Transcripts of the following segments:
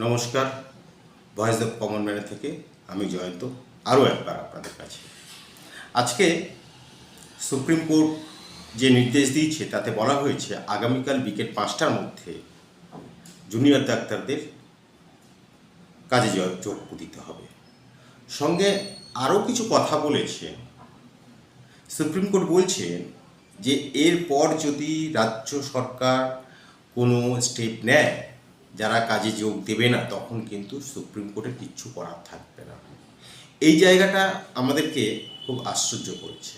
নমস্কার, voice of common ম্যানের থেকে আমি জয়ন্ত আরও একবার আপনাদের কাছে। আজকে সুপ্রিম কোর্ট যে নির্দেশ দিয়েছে তাতে বলা হয়েছে আগামীকাল বিকেল 5টার মধ্যে জুনিয়র ডাক্তারদের কাজে যোগ দিতে হবে। সঙ্গে আরও কিছু কথা বলেছে। সুপ্রিম কোর্ট বলছেন যে এরপর যদি রাজ্য সরকার কোনো স্টেপ নেয় যারা কাজে যোগ দেবে না, তখন কিন্তু সুপ্রিম কোর্টের কিচ্ছু করার থাকবে না। এই জায়গাটা আমাদেরকে খুব আশ্চর্য করেছে।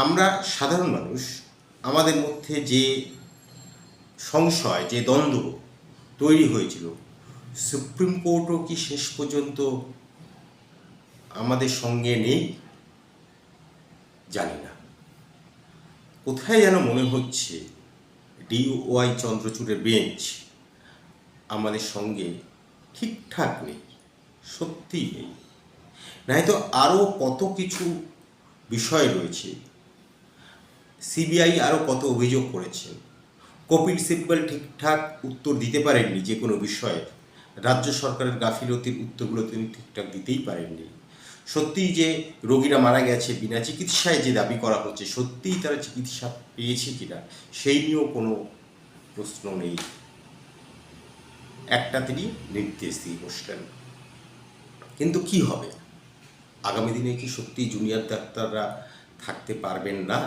আমরা সাধারণ মানুষ, আমাদের মধ্যে যে সংশয়, যে দ্বন্দ্ব তৈরি হয়েছিল, সুপ্রিম কোর্টও কি শেষ পর্যন্ত আমাদের সঙ্গে নেই জানি না। কোথায় যেন মনে হচ্ছে DOI চন্দ্রচূড়ের বেঞ্চ আমাদের সঙ্গে ঠিকঠাক নেই, সত্যিই নেই। নয়তো আরও কত কিছু বিষয় রয়েছে। CBI আরও কত অভিযোগ করেছেন। কপিল সিব্বল ঠিকঠাক উত্তর দিতে পারেননি যে কোনো বিষয়ে। রাজ্য সরকারের গাফিলতির উত্তরগুলো তিনি ঠিকঠাক দিতেই পারেননি। সত্যিই যে রোগীরা মারা গেছে বিনা চিকিৎসায় যে দাবি করা হচ্ছে, সত্যিই তারা চিকিৎসা পেয়েছে কিনা সেই নিয়েও কোনো প্রশ্ন নেই। একটা তিনি নির্দেশ দিয়ে বসলেন। কিন্তু কি হবে? আগামী দিনে কি সত্যি জুনিয়র ডাক্তাররা থাকতে পারবেন না?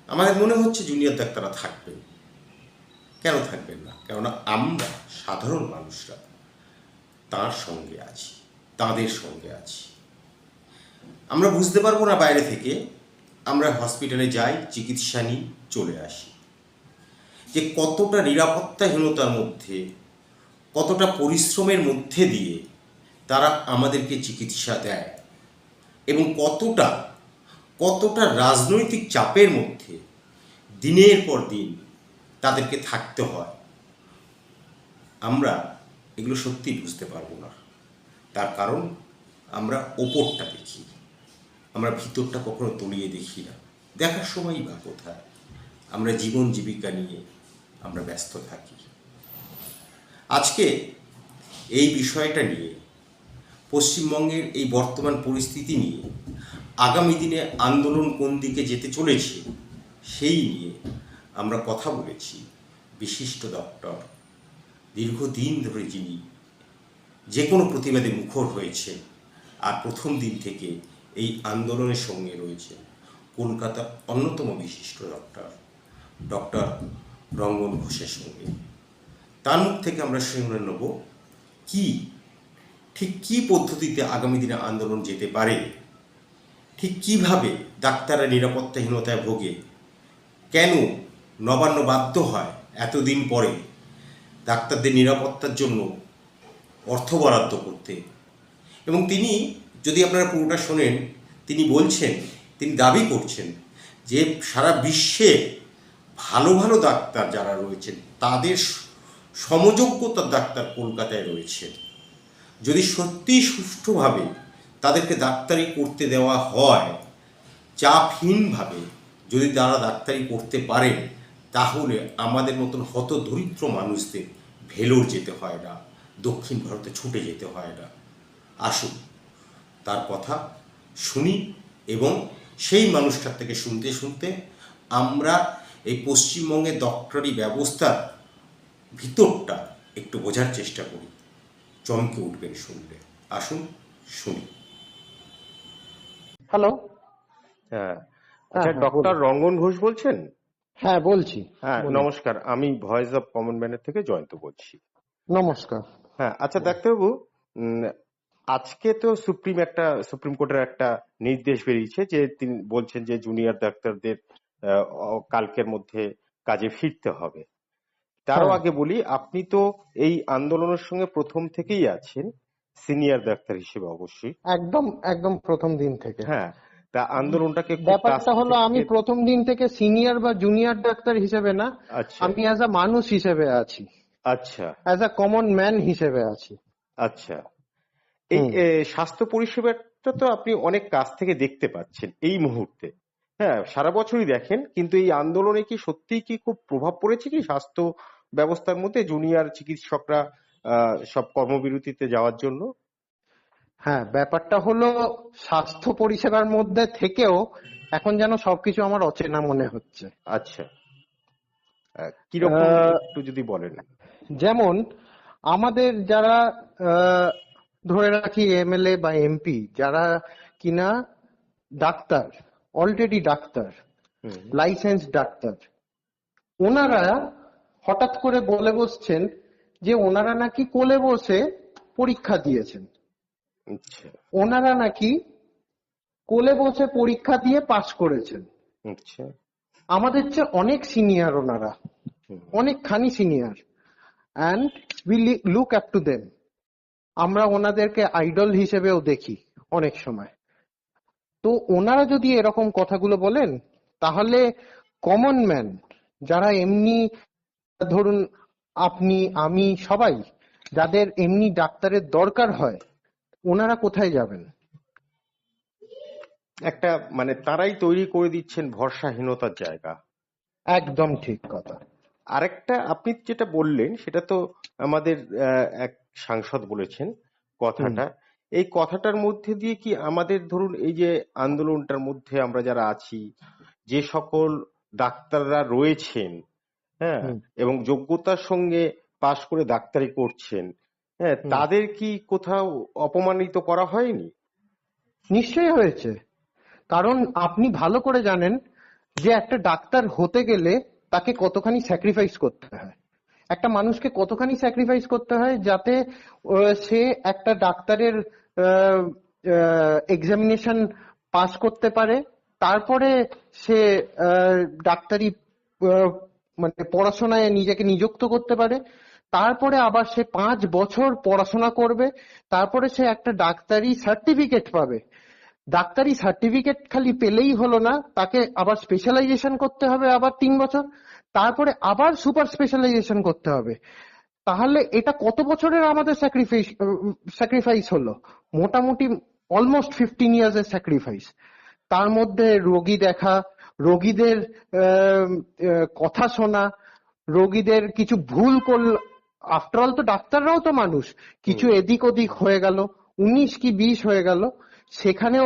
আমাদের মনে হচ্ছে জুনিয়র ডাক্তাররা থাকবেন। কেন থাকবেন না? কেননা আমরা সাধারণ মানুষরা তাঁর সঙ্গে আছি, তাঁদের সঙ্গে আছি। আমরা বুঝতে পারবো না বাইরে থেকে। আমরা হসপিটালে যাই, চিকিৎসা নিই, চলে আসি। যে কতটা নিরাপত্তাহীনতার মধ্যে, কতটা পরিশ্রমের মধ্যে দিয়ে তারা আমাদেরকে চিকিৎসা দেয়, এবং কতটা রাজনৈতিক চাপের মধ্যে দিনের পর দিন তাদেরকে থাকতে হয়, আমরা এগুলো সত্যি বুঝতে পারবো না। তার কারণ আমরা ওপরটা দেখি, আমরা ভিতরটা কখনো তলিয়ে দেখি না। দেখার সময়ই বা কোথায়? আমরা জীবন জীবিকা নিয়ে আমরা ব্যস্ত থাকি। আজকে এই বিষয়টা নিয়ে, পশ্চিমবঙ্গের এই বর্তমান পরিস্থিতি নিয়ে, আগামী দিনে আন্দোলন কোন দিকে যেতে চলেছে সেই নিয়ে আমরা কথা বলেছি বিশিষ্ট ডক্টর, দীর্ঘদিন ধরে যিনি যে কোনো প্রতিবাদে মুখর হয়েছে আর প্রথম দিন থেকে এই আন্দোলনের সঙ্গে রয়েছে কলকাতার অন্যতম বিশিষ্ট ডক্টর রঙ্গন ঘোষের সঙ্গে। তার মুখ থেকে আমরা শুনে নেব ঠিক কী পদ্ধতিতে আগামী দিনে আন্দোলন যেতে পারে, ঠিক কীভাবে ডাক্তাররা নিরাপত্তাহীনতায় ভোগে, কেন নবান্ন বাধ্য হয় এতদিন পরে ডাক্তারদের নিরাপত্তার জন্য অর্থ বরাদ্দ করতে। এবং তিনি, যদি আপনারা পুরোটা শোনেন, তিনি দাবি করছেন যে সারা বিশ্বে ভালো ভালো ডাক্তার যারা রয়েছেন তাদের সমযোগ্যতার ডাক্তার কলকাতায় রয়েছে। যদি সত্যি সুষ্ঠুভাবে তাদেরকে ডাক্তারি করতে দেওয়া হয়, চাপহীনভাবে যদি তারা ডাক্তারি করতে পারেন, তাহলে আমাদের মতন হতদরিদ্র মানুষদের ভেলোর যেতে হয় না, দক্ষিণ ভারতে ছুটে যেতে হয় না। আসুন তার কথা শুনি, এবং সেই মানুষটার থেকে শুনতে শুনতে আমরা এই পশ্চিমবঙ্গের ডক্টরি ব্যবস্থার ভিতরটা একটু বোঝার চেষ্টা করি। চমকে উঠবেন শুনলে। আসুন শুনি। হ্যালো। হ্যাঁ, হ্যাঁ আচ্ছা, হ্যাঁ ডক্টর বলুন। রঙ্গন ঘোষ বলছেন? হ্যাঁ বলছি, হ্যাঁ, বলুন। নমস্কার, আমি ভয়েস অফ কমন ম্যানের থেকে জয়ন্ত বলছি। নমস্কার। হ্যাঁ, আচ্ছা ডাক্তারবাবু, আজকে তো সুপ্রিম কোর্টের একটা নির্দেশ বেরিয়েছে যে তিনি বলছেন যে জুনিয়র ডাক্তারদের কালকের মধ্যে কাজে ফিরতে হবে। তারও হ্যাঁ, আগে বলি, আপনি তো এই আন্দোলনের সঙ্গে প্রথম থেকেই আছেন, সিনিয়র ডাক্তার হিসেবে অবশ্যই। একদম একদম প্রথম দিন থেকে। হ্যাঁ, তা আন্দোলনটাকে খুব কাছ ব্যাপারটা হলো, আমি থেকে। প্রথম দিন থেকে সিনিয়র বা জুনিয়র ডাক্তার হিসেবে না, আচ্ছা আমি অ্যাজ আ মানুষ হিসেবে আছি, আচ্ছা অ্যাজ আ কমন ম্যান হিসেবে আছি। আচ্ছা। এই হুম। স্বাস্থ্য পরিষেবাটা তো আপনি অনেক কাছ থেকে দেখতে পাচ্ছেন এই মুহূর্তে। হ্যাঁ, সারা বছরই দেখেন, কিন্তু এই আন্দোলনে কি সত্যিই কি খুব প্রভাব পড়েছে কি স্বাস্থ্য ব্যবস্থার মধ্যে জুনিয়র চিকিৎসকরা সব কর্মবিরতিতে যাওয়ার জন্য? হ্যাঁ, ব্যাপারটা হলো স্বাস্থ্য পরিষেবার মধ্যে থেকেও এখন যেন সবকিছু আমার অচেনা মনে হচ্ছে। আচ্ছা, কিরকম আহ, একটু যদি বলেন। যেমন আমাদের যারা আহ, ধরে রাখি এমএলএ বা এমপি যারা কিনা ডাক্তার, অলরেডি ডাক্তার, হুম। লাইসেন্স ডাক্তার, ওনারা হঠাৎ করে বলে বসছেন যে ওনারা নাকি কোলে বসে পরীক্ষা দিয়েছেন, আচ্ছা ওনারা নাকি কোলে বসে পরীক্ষা দিয়ে পাশ করেছেন। আচ্ছা। আমাদের চেয়ে অনেক সিনিয়র ওনারা, হুম। অনেকখানি senior, and we look up to them. আমরা ওনাদেরকে আইডল হিসেবেও দেখি অনেক সময়। তো ওনারা যদি এরকম কথাগুলো বলেন, তাহলে কমন ম্যান যারা এমনি, ধরুন আপনি আমি সবাই, যাদের এমনি ডাক্তারের দরকার হয়, ওনারা কোথায় যাবেন? একটা মানে তারাই তৈরি করে দিচ্ছেন ভরসাহীনতার জায়গা। একদম ঠিক কথা। আরেকটা আপনি যেটা বললেন সেটা তো আমাদের এক সাংসদ বলেছেন কথাটা। এই কথাটার মধ্যে দিয়ে কি আমাদের ধরুন এই যে আন্দোলনটার মধ্যে আমরা যারা আছি, যে সকল ডাক্তাররা রয়েছেন, হ্যাঁ, হুম, এবং যোগ্যতার সঙ্গে পাশ করে ডাক্তারি করছেন, হ্যাঁ, হুম। তাদের কি কোথাও অপমানিত করা হয়নি? নিশ্চয়ই হয়েছে। কারণ আপনি ভালো করে জানেন যে একটা ডাক্তার হতে গেলে তাকে কতখানি স্যাক্রিফাইস করতে হয়, একটা মানুষকে কতখানি স্যাক্রিফাইস করতে হয় যাতে সে একটা ডাক্তারের এক্সামিনেশন পাস করতে পারে, তারপরে সে ডাক্তারি আহ, মানে পড়াশোনায় নিজেকে নিযুক্ত করতে পারে, তারপরে আবার সে 5 বছর পড়াশোনা করবে, তারপরে সে একটা ডাক্তারি সার্টিফিকেট পাবে। ডাক্তারি সার্টিফিকেট খালি পেলেই হলো না, তাকে আবার স্পেশালাইজেশন করতে হবে আবার 3 বছর, তারপরে আবার সুপার স্পেশালাইজেশন করতে হবে। তাহলে এটা কত বছরের আমাদের স্যাক্রিফাইস হলো? মোটামুটি অলমোস্ট 15 ইয়ার্স এর স্যাক্রিফাইস। তার মধ্যে রোগী দেখা, রোগীদের কথা শোনা, রোগীদের কিছু ভুল করল, আফটার অল তো ডাক্তাররাও তো মানুষ, কিছু এদিক ওদিক হয়ে গেল, 19 কি 20 হয়ে গেল, সেখানেও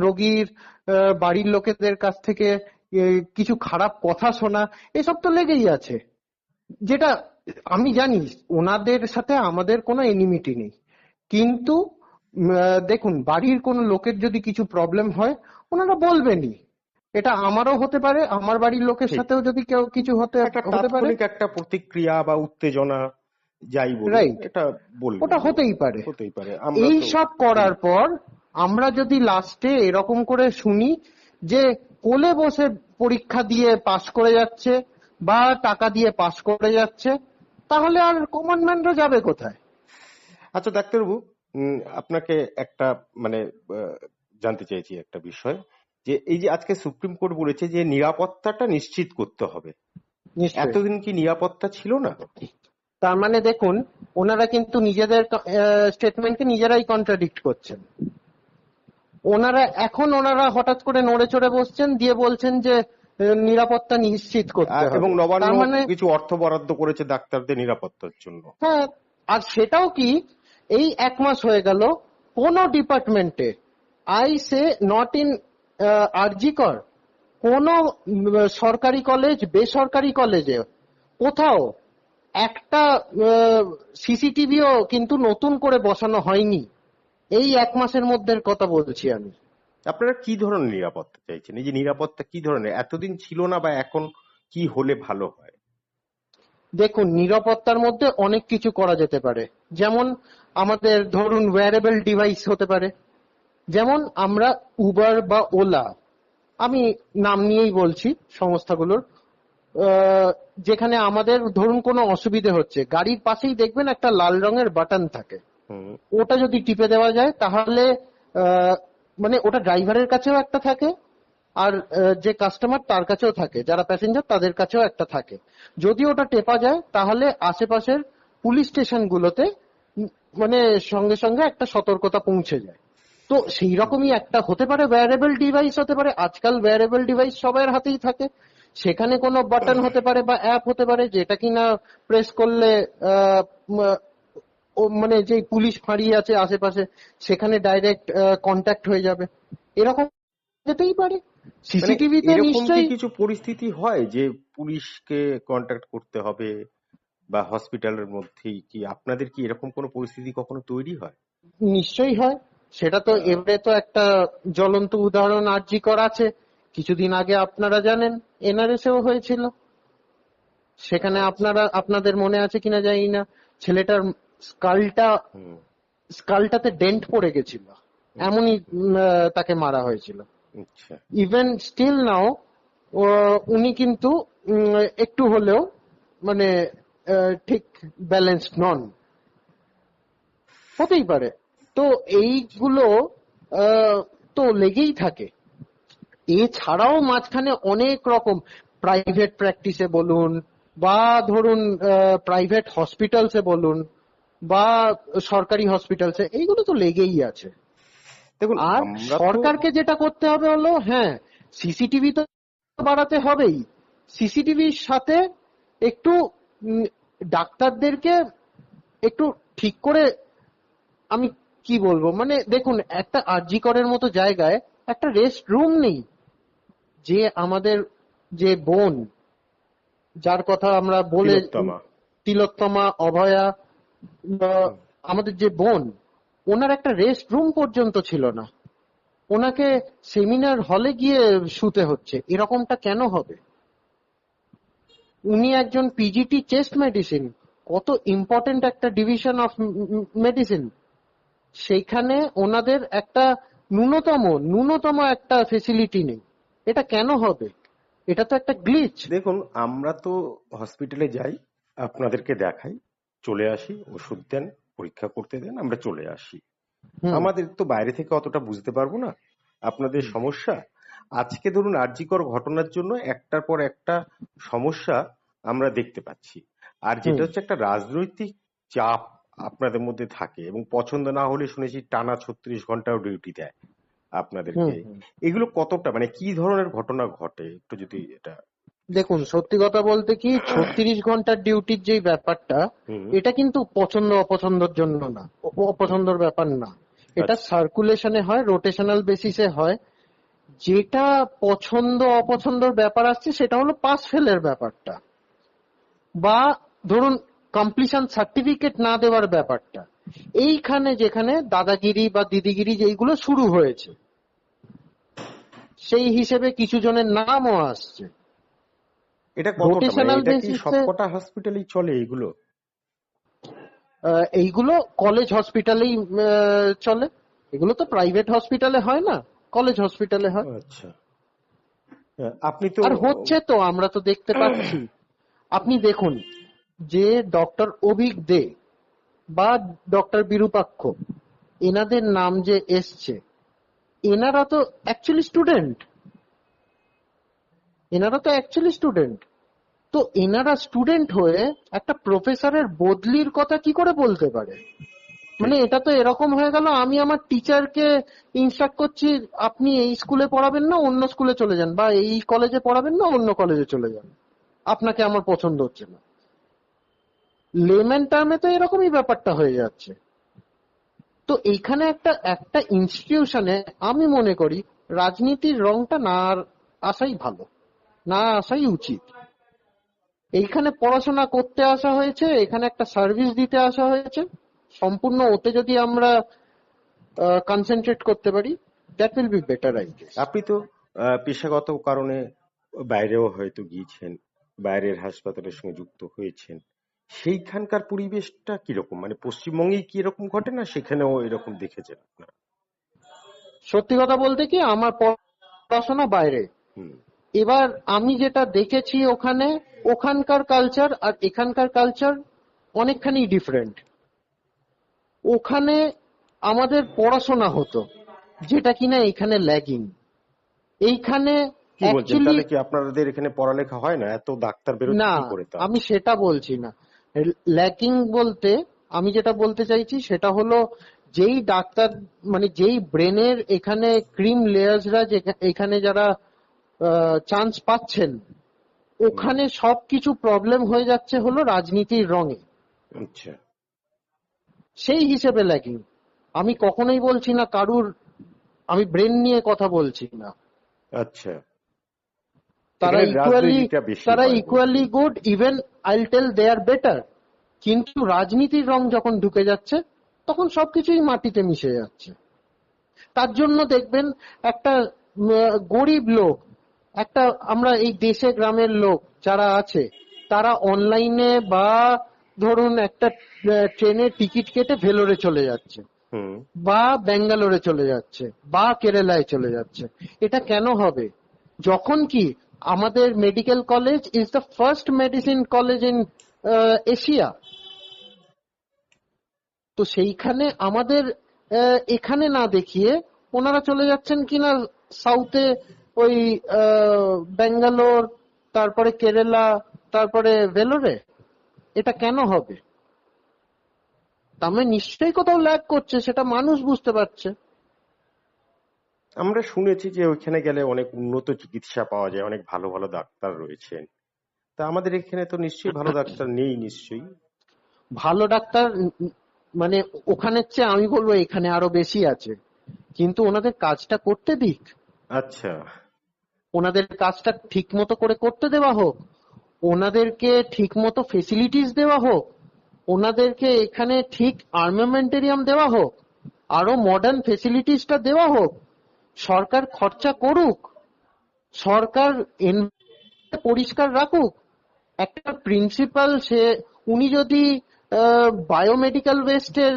রোগীর বাড়ির লোকেদের কাছ থেকে কিছু খারাপ কথা শোনা, এসব তো লেগেই আছে। যেটা আমি জানি ওনাদের সাথে আমাদের কোনো এনিমিটি নেই, কিন্তু দেখুন বাড়ির কোনো লোকের যদি কিছু প্রবলেম হয় ওনারা বলবেনই। এটা আমারও হতে পারে, আমার বাড়ির লোকের ঠিক, সাথেও যদি কেউ কিছু হতে একটা হতে পারে। তাৎক্ষণিক একটা প্রতিক্রিয়া বা উত্তেজনা যাই বলুন, রাইট, এটা বলবেন, ওটা হতেই পারে। হতেই পারে। আমরা এই তো সব করার পর আমরা যদি লাস্টে এরকম করে শুনি যে কোলে বসে পরীক্ষা দিয়ে পাশ করে যাচ্ছে বা টাকা দিয়ে পাশ করে যাচ্ছে, তাহলে আর কমন ম্যানরা যাবে কোথায়? আচ্ছা ডাক্তারবাবু, আপনাকে একটা মানে জানতে চাইছি একটা বিষয়, যে এই যে আজকে সুপ্রিম কোর্ট বলেছে যে নিরাপত্তাটা নিশ্চিত করতে হবে, নিশ্চয়ই। এতদিন কি নিরাপত্তা ছিল না? তার মানে দেখুন, ওনারা কিন্তু নিজেদের স্টেটমেন্টকে নিজেরাই কন্ট্রাডিক্ট করছেন। ওনারা হঠাৎ করে নড়ে চড়ে বসছেন, দিয়ে বলছেন যে নিরাপত্তা নিশ্চিত করতে এবং হবে। নবান্ন তার মানে কিছু অর্থ বরাদ্দ করেছে ডাক্তারদের নিরাপত্তার জন্য। হ্যাঁ, আর সেটাও কি এই 1 মাস হয়ে গেল কোন ডিপার্টমেন্টে, I say not in RG Kar, কোন সরকারি কলেজ বেসরকারি কলেজে কোথাও একটা সিসিটিভিও কিন্তু নতুন করে বসানো হয়নি। এই 1 মাসের মধ্যে কথা বলছি আমি। আপনারা কি ধরনের নিরাপত্তা চাইছেন? এই যে নিরাপত্তা কি ধরনের, এতদিন ছিল না বা এখন কি হলে ভালো হয়? দেখুন, নিরাপত্তার মধ্যে অনেক কিছু করা যেতে পারে। যেমন আমাদের ধরুন ওয়্যারেবল ডিভাইস হতে পারে। যেমন আমরা উবার বা ওলা, আমি নাম নিয়েই বলছি সংস্থাগুলোর, যেখানে আমাদের ধরুন কোনো অসুবিধে হচ্ছে, গাড়ির পাশেই দেখবেন একটা লাল রঙের বাটন থাকে, হুম। ওটা যদি টিপে দেওয়া যায় তাহলে আহ, মানে ওটা ড্রাইভারের কাছেও একটা থাকে, আর যে কাস্টমার তার কাছেও থাকে, যারা প্যাসেঞ্জার তাদের কাছেও একটা থাকে। যদি ওটা টেপা যায় তাহলে আশেপাশের পুলিশ স্টেশনগুলোতে মানে সঙ্গে সঙ্গে একটা সতর্কতা পৌঁছে যায়। তো সেই রকমই একটা হতে পারে ওয়্যারেবল ডিভাইস, হতে পারে। আজকাল ওয়্যারেবল ডিভাইস সবার হাতেই থাকে, সেখানে কোনো বাটন হতে পারে বা অ্যাপ হতে পারে যেটা কিনা প্রেস করলে আহ, ম- ও মানে যে পুলিশ ফাঁড়ি আছে আশেপাশে সেখানে ডাইরেক্ট কন্ট্যাক্ট হয়ে যাবে, এরকম যেতেই পারে। মানে সিসিটিভিতে এরকম কি নিশ্চয়ই কিছু পরিস্থিতি হয় যে পুলিশকে কন্ট্যাক্ট করতে হবে, বা হসপিটালের মধ্যেই কি আপনাদের কি এরকম কোনো পরিস্থিতি কখনো তৈরি হয়? নিশ্চয়ই হয়। সেটা তো আহ, এবারে তো একটা জ্বলন্ত উদাহরণ আরজি কর আছে, কিছুদিন আগে আপনারা জানেন এনআরএসেও হয়েছিল। সেখানে আচ্ছা। আপনাদের মনে আছে কিনা জানি না, ছেলেটার স্কালটা হুম। স্কালটাতে ডেন্ট পড়ে গেছিল, হুম। এমনই তাকে মারা হয়েছিল। আচ্ছা। ইভেন স্টিল নাও উনি কিন্তু একটু হলেও মানে ঠিক ব্যালেন্সড নন, হতেই পারে। তো এইগুলো আহ, তো লেগেই থাকে। এছাড়াও মাঝখানে অনেক রকম প্রাইভেট প্র্যাকটিসে বলুন বা ধরুন প্রাইভেট হসপিটালসে বলুন বা সরকারি হসপিটালসে, এইগুলো তো লেগেই আছে। দেখুন আর আমরা তো সরকারকে যেটা করতে হবে হলো, হ্যাঁ, সিসিটিভি তো বাড়াতে হবেই, সিসিটিভির সাথে একটু উম, ডাক্তারদেরকে একটু ঠিক করে, আমি কি বলবো, মানে দেখুন একটা আরজি করের মতো জায়গায় একটা রেস্ট রুম নেই। যে আমাদের যে বোন, যার কথা আমরা বলে তিলোত্তমা। তিলোত্তমা, অভয়া, হুম। আমাদের যে বোন, ওনার একটা রেস্ট রুম পর্যন্ত ছিল না, ওনাকে সেমিনার হলে গিয়ে শুতে হচ্ছে। এরকমটা কেন হবে? উনি একজন পিজিটি চেস্ট মেডিসিন, কত ইম্পর্টেন্ট একটা ডিভিশন অফ মেডিসিন, সেইখানে ওনাদের একটা ন্যূনতম ন্যূনতম একটা ফেসিলিটি নেই। এটা কেন হবে? এটা তো একটা গ্লিচ। দেখুন আমরা তো হসপিটালে যাই, আপনাদেরকে দেখাই, চলে আসি, ওষুধ দেন, পরীক্ষা করতে দেন, আমরা চলে আসি। হুম আমাদের তো বাইরে থেকে অতটা বুঝতে পারবো না আপনাদের হুম সমস্যা। আজকে ধরুন আরজিকর ঘটনার জন্য একটার পর একটা সমস্যা আমরা দেখতে পাচ্ছি। আর যেটা হুম হচ্ছে একটা রাজনৈতিক চাপ আপনাদের মধ্যে থাকে, এবং পছন্দ না হলে শুনেছি টানা 36 ঘন্টাও ডিউটি দেয় হুম আপনাদেরকে। হুম। এগুলো কতটা মানে কি ধরনের ঘটনা ঘটে একটু যদি এটা দেখুন, বিশ্লেষণ সত্যি করতেন। কথা বলতে কি, 36 ঘন্টার ডিউটির যে ব্যাপারটা, হুম। এটা কিন্তু পছন্দ অপছন্দের জন্য না, হুম। অপছন্দর ব্যাপার না। এটা আচ্ছা। সার্কুলেশনে হয়, রোটেশনাল বেসিসে হয়। যেটা পছন্দ অপছন্দর ব্যাপার আসছে সেটা হলো পাস ফেলের ব্যাপারটা, বা ধরুন কমপ্লিশন সার্টিফিকেট না দেওয়ার ব্যাপারটা। এইখানে যেখানে দাদাগিরি বা দিদিগিরি যেইগুলো শুরু হয়েছে, সেই হিসেবে কিছু জনের নামও আসছে এটা কতটা মানে রোটেশনাল এটা কি বেসিসে। সবকটা হসপিটালেই চলে এগুলো? এইগুলো কলেজ হসপিটালেই চলে, এগুলো তো প্রাইভেট হসপিটালে হয় না, কলেজ হসপিটালে হয়। আচ্ছা। আপনি তো আর হচ্ছে তো, আমরা তো দেখতে পাচ্ছি। আপনি দেখুন, যে ডক্টর অভিক দে বা ডক্টর বিরূপাক্ষ, এনাদের নাম যে এসছে, এনারা তো অ্যাকচুয়ালি স্টুডেন্ট, এনারা তো অ্যাকচুয়ালি স্টুডেন্ট। তো এনারা স্টুডেন্ট হয়ে একটা প্রফেসরের বদলির কথা কি করে বলতে পারে? ঠিক। মানে এটা তো এরকম হয়ে গেল, আমি আমার টিচারকে ইনস্ট্রাক্ট করছি আপনি এই স্কুলে পড়াবেন না অন্য স্কুলে চলে যান, বা এই কলেজে পড়াবেন না অন্য কলেজে চলে যান, আপনাকে আমার পছন্দ হচ্ছে না। লেম্যান টার্মে তো এরকমই ব্যাপারটা হয়ে যাচ্ছে। তো এইখানে একটা একটা ইনস্টিটিউশনে আমি মনে করি রাজনীতির রংটা না আসাই ভালো, না আসাই উচিত। এইখানে পড়াশোনা করতে আসা হয়েছে, এখানে একটা সার্ভিস দিতে আসা হয়েছে, সম্পূর্ণ ওতে যদি আমরা কনসেন্ট্রেট করতে পারি, that will be better I guess. আপনি তো পেশাগত কারণে বাইরেও হয়তো গিয়েছেন, বাইরের হাসপাতালের সঙ্গে যুক্ত হয়েছেন। সেইখানকার পরিবেশটা কিরকম, মানে পশ্চিমবঙ্গেই কি এরকম ঘটে না সেখানেও এরকম দেখেছেন আপনারা? সত্যি কথা বলতে কি, আমার পড়াশোনা বাইরে। হুম। এবার আমি যেটা দেখেছি ওখানে, ওখানকার কালচার আর এখানকার কালচার অনেকখানি ডিফারেন্ট। ওখানে আমাদের পড়াশোনা হতো, যেটা কিনা এখানে ল্যাগিং। এইখানে কি বলছেন, অ্যাকচুয়ালি তাহলে কি আপনাদের এখানে পড়ালেখা হয় না? এত ডাক্তার বেরোচ্ছে না, কি করে তা? আমি সেটা বলছি না। ল্যাকিং বলতে আমি যেটা বলতে চাইছি সেটা হলো, যেই ডাক্তার মানে যেই ব্রেনের এখানে ক্রিম লেয়ার্সরা এখানে যারা চান্স পাচ্ছেন ওখানে সবকিছু প্রবলেম হয়ে যাচ্ছে হলো রাজনীতির রঙে। আচ্ছা। সেই হিসেবে ল্যাকিং। আমি কখনোই বলছি না কারুর, আমি ব্রেন নিয়ে কথা বলছি না। আচ্ছা, তারা এখানে ইকুয়ালি রাজনীতিটা বেশি তারা হয় ইকুয়ালি বলছেন। গুড, ইভেন আইল টেল দে আর বেটার। কিন্তু রাজনীতির রং যখন ঢুকে যাচ্ছে তখন সবকিছুই মাটিতে মিশে যাচ্ছে। তার জন্য দেখবেন একটা গরিব লোক, একটা আমরা এই দেশে গ্রামের লোক যারা আছে তারা অনলাইনে বা ধরুন একটা ট্রেনের টিকিট কেটে ভেলোরে চলে যাচ্ছে হুম। বা ব্যাঙ্গালোরে চলে যাচ্ছে বা কেরালায় চলে যাচ্ছে। এটা কেন হবে? যখন কি আমাদের medical college is the first medicine college in Asia. তো সেইখানে আমাদের এখানে না দেখিয়ে ওনারা চলে যাচ্ছেন কিনা সাউথে, ওই ব্যাঙ্গালোর, তারপরে কেরালা, তারপরে ভেলোরে। এটা কেন হবে? তার মানে নিশ্চয়ই কোথাও ল্যাগ করছে, সেটা মানুষ বুঝতে পারছে। আমরা শুনেছি যে ওইখানে গেলে অনেক উন্নত চিকিৎসা পাওয়া যায়, অনেক ভালো ভালো ডাক্তার রয়েছেন। তা আমাদের এখানে তো নিশ্চয়ই ভালো ডাক্তার নেই নিশ্চয়ই। ভালো ডাক্তার মানে ওখানের চেয়ে আমি বলবো এখানে আরো বেশি আছে, কিন্তু ওনাদের কাজটা করতে দিক। আচ্ছা। ওনাদের কাজটা ঠিক মতো করে করতে দেওয়া হোক, ওনাদেরকে ঠিক মতো ফেসিলিটিস দেওয়া হোক, ওনাদেরকে এখানে ঠিক আর্মামেন্টেরিয়াম দেওয়া হোক, আরো মডার্ন ফেসিলিটিসটা দেওয়া হোক। সরকার খরচা করুক, সরকার পরিষ্কার রাখুক। একটা প্রিন্সিপাল সে, উনি যদি বায়োমেডিক্যাল ওয়েস্টের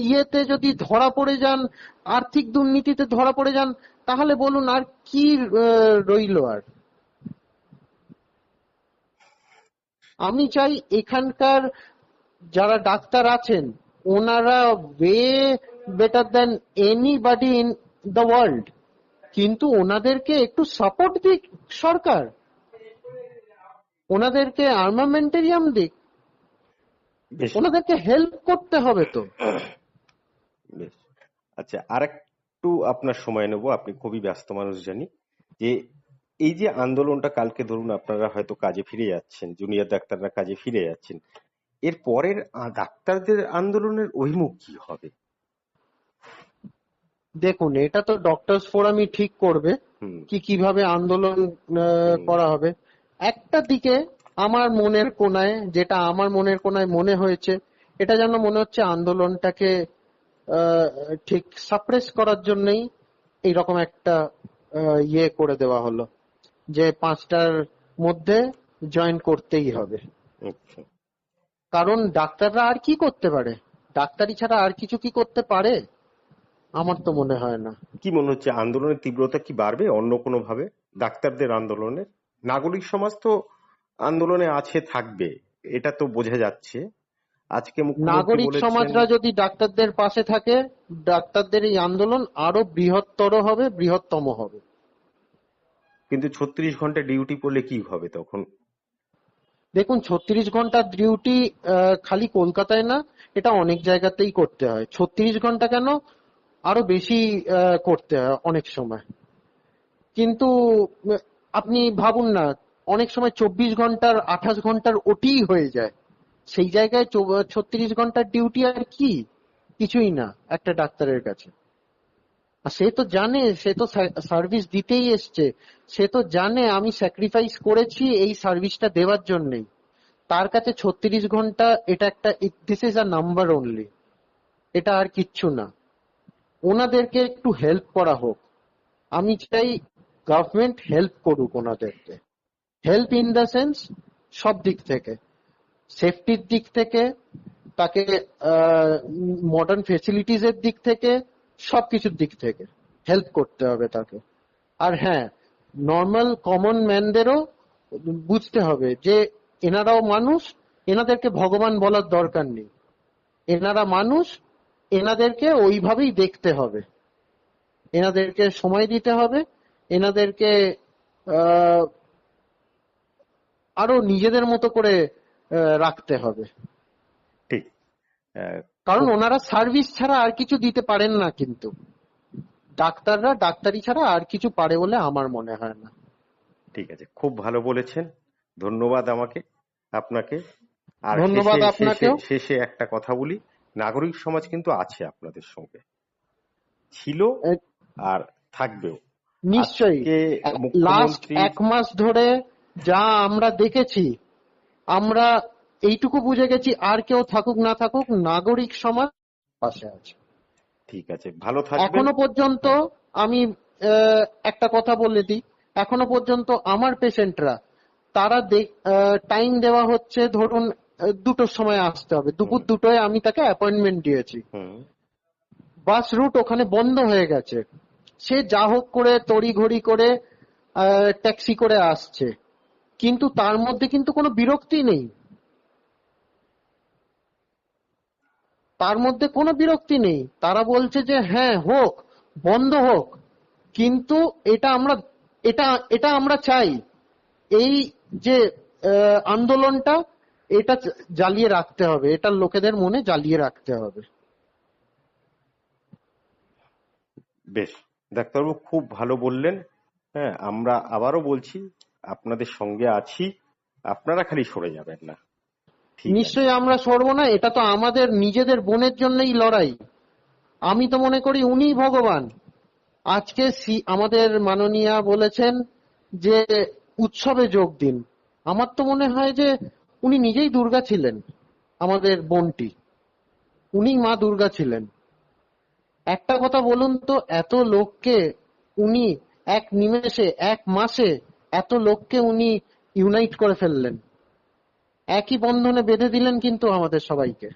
ইয়েতে যদি ধরা পড়ে যান, আর্থিক দুর্নীতিতে ধরা পড়ে যান, তাহলে বলুন আর কি রইলো আর? আমি চাই এখানকার যারা ডাক্তার আছেন ওনারা way better than anybody in the world, কিন্তু ওনাদেরকে একটু সাপোর্ট দিক সরকার, ওনাদেরকে আর্মামেন্টেরিয়াম দিক, বেশ। ওনাদেরকে হেল্প করতে হবে তো। বেশ। আচ্ছা, আরেকটু আপনার সময় নেব, আপনি খুবই ব্যস্ত মানুষ জানি। যে এই যে আন্দোলনটা, কালকে ধরুন আপনারা হয়তো কাজে ফিরে যাচ্ছেন, জুনিয়র ডাক্তাররা কাজে ফিরে যাচ্ছেন, এর পরের ডাক্তারদের আন্দোলনের অভিমুখ কি হবে? দেখুন, এটা তো ডক্টরস ফোরামই ঠিক করবে হুম। কি কিভাবে আন্দোলন হুম। করা হবে। একটা দিকে আমার মনের কোণায়, যেটা আমার মনের কোণায় মনে হয়েছে, এটা যেন মনে হচ্ছে আন্দোলনটাকে আহ, ঠিক সাপ্রেস করার জন্যই এইরকম একটা ইয়ে করে দেওয়া হলো যে 5টার মধ্যে জয়েন করতেই হবে। আচ্ছা। কারণ ডাক্তাররা আর কি করতে পারে? ডাক্তারি ছাড়া আর কিছু কি করতে পারে? আমার তো মনে হয় না। কি মনে হচ্ছে, আন্দোলনের তীব্রতা কি বাড়বে অন্য কোনো ভাবে? ডাক্তারদের আন্দোলনের, নাগরিক সমাজ তো আন্দোলনে আছে, থাকবে, এটা তো বোঝা যাচ্ছে। আজকে মুখ্যমন্ত্রী নাগরিক বলেছেন। সমাজরা যদি ডাক্তারদের পাশে থাকে, ডাক্তারদের এই আন্দোলন আরো বৃহত্তর হবে, বৃহত্তম হবে। কিন্তু 36 ঘন্টা ডিউটি পড়লে কি হবে তখন? দেখুন, 36 ঘন্টার ডিউটি খালি কলকাতায় না, এটা অনেক জায়গাতেই করতে হয়। 36 ঘন্টা কেন, আরো বেশি করতে হয় অনেক সময়। কিন্তু উম, আপনি ভাবুন না, অনেক সময় 24 ঘন্টার 28 ঘন্টার ওটি হয়ে যায়। সেই জায়গায় 36 ঘন্টার ডিউটি আর কি? কিছুই না একটা ডাক্তারের কাছে। আর সে তো জানে, সে তো সার্ভিস দিতেই এসছে, সে তো জানে আমি স্যাক্রিফাইস করেছি এই সার্ভিসটা দেওয়ার জন্যই। তার কাছে 36 ঘন্টা এটা একটা, this is a number only, এটা আর কিচ্ছু না। ওনাদেরকে একটু হেল্প করা হোক। আমি চাই গভর্নমেন্ট হেল্প করুক ওনাদেরকে। হেল্প ইন দ্য সেন্স সব দিক থেকে, সেফটির দিক থেকে, তাকে মডার্ন ফেসিলিটিস এর দিক থেকে, সবকিছুর দিক থেকে হেল্প করতে হবে তাকে। আর হ্যাঁ, নর্মাল কমন ম্যানদেরও বুঝতে হবে যে এনারাও মানুষ, এনাদেরকে ভগবান বলার দরকার নেই, এনারা মানুষ, এনাদেরকে ওইভাবেই দেখতে হবে, এনাদেরকে সময় দিতে হবে, এনাদেরকে আহ, আরো নিজেদের মতো করে রাখতে হবে। ঠিক। আহ, কারণ খুব ওনারা সার্ভিস ছাড়া আর কিছু দিতে পারেন না, কিন্তু ডাক্তাররা ডাক্তারি ছাড়া আর কিছু পারে বলে আমার মনে হয় না। ঠিক আছে, খুব ভালো বলেছেন। ধন্যবাদ আপনাকে। আর ধন্যবাদ শেষে শেষে আপনাকেও। শেষে একটা কথা বলি, নাগরিক সমাজ কিন্তু আছে আপনাদের সঙ্গে, ছিল এ, আর থাকবেও। নিশ্চয়ই। আজকে লাস্ট মুখ্যমন্ত্রীর 1 মাস ধরে যা আমরা দেখেছি, আমরা এইটুকু বুঝে গেছি, আর কেউ থাকুক না থাকুক, নাগরিক সমাজ পাশে আছে। ঠিক আছে, ভালো থাকবেন। এখনো পর্যন্ত হ্যাঁ, আমি একটা কথা বলে দিই, এখনো পর্যন্ত আমার পেশেন্টরা, তারা টাইম দেওয়া হচ্ছে, ধরুন 2টোর সময় আসতে হবে, দুপুর হুম 2টোয় আমি তাকে অ্যাপয়েন্টমেন্ট দিয়েছি, হুম বাস রুট ওখানে বন্ধ হয়ে গেছে, সে যা হোক করে তড়িঘড়ি করে ট্যাক্সি করে আসছে, কিন্তু তার মধ্যে কিন্তু কোনো বিরক্তি নেই, তার মধ্যে কোনো বিরক্তি নেই। তারা বলছে যে হ্যাঁ হোক, বন্ধ হোক, কিন্তু এটা আমরা এটা এটা আমরা চাই, এই যে আন্দোলনটা, এটা জ্বালিয়ে রাখতে হবে, এটা লোকেদের মনে জ্বালিয়ে রাখতে হবে। বেশ, ডাক্তারবাবু খুব ভালো বললেন। হ্যাঁ, আমরা আবারও বলছি, আপনাদের সঙ্গে আছি, আপনারা খালি সরে যাবেন না। ঠিক আছে। নিশ্চয়ই আমরা সরবো না, এটা তো আমাদের নিজেদের বোনের জন্যই লড়াই। আমি তো মনে করি উনিই ভগবান। আজকে আমাদের মাননীয়া বলেছেন যে উৎসবে যোগ দিন। আমার তো মনে হয় যে উনি নিজেই দুর্গা ছিলেন, আমাদের বোনটি, উনি মা দুর্গা ছিলেন। একটা কথা বলুন তো, এত লোককে উনি এক নিমেষে, 1 মাসে এত লোককে উনি ইউনাইট করে ফেললেন, একই বন্ধনে বেঁধে দিলেন কিন্তু আমাদের সবাইকে,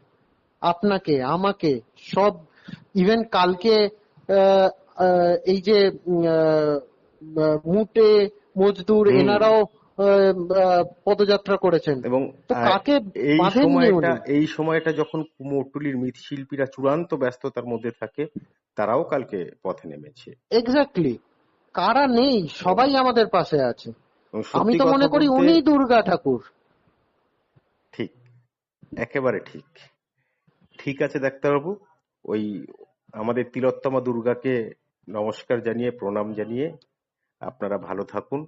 আপনাকে, আমাকে, সব। ইভেন কালকে আহ, এই যে মুটে মজদুর হুম এনারাও পদযাত্রা করেছেন, এবং তো আহ, কাকে এই বাঁধেননি সময়টা উনি? এই সময়টা যখন কুমোরটুলির মৃৎশিল্পীরা চূড়ান্ত ব্যস্ততার মধ্যে থাকে, তারাও কালকে পথে নেমেছে। এক্স্যাক্টলি। কারা নেই, এবং সবাই আমাদের পাশে আছে। এবং আমি সত্যি তো কথা মনে করি বলতে, উনিই দুর্গা ঠাকুর। ঠিক, একেবারে ঠিক। ঠিক আছে ডাক্তারবাবু, ওই আমাদের তিলোত্তমা দুর্গাকে নমস্কার জানিয়ে, প্রণাম জানিয়ে আপনারা ভালো থাকুন।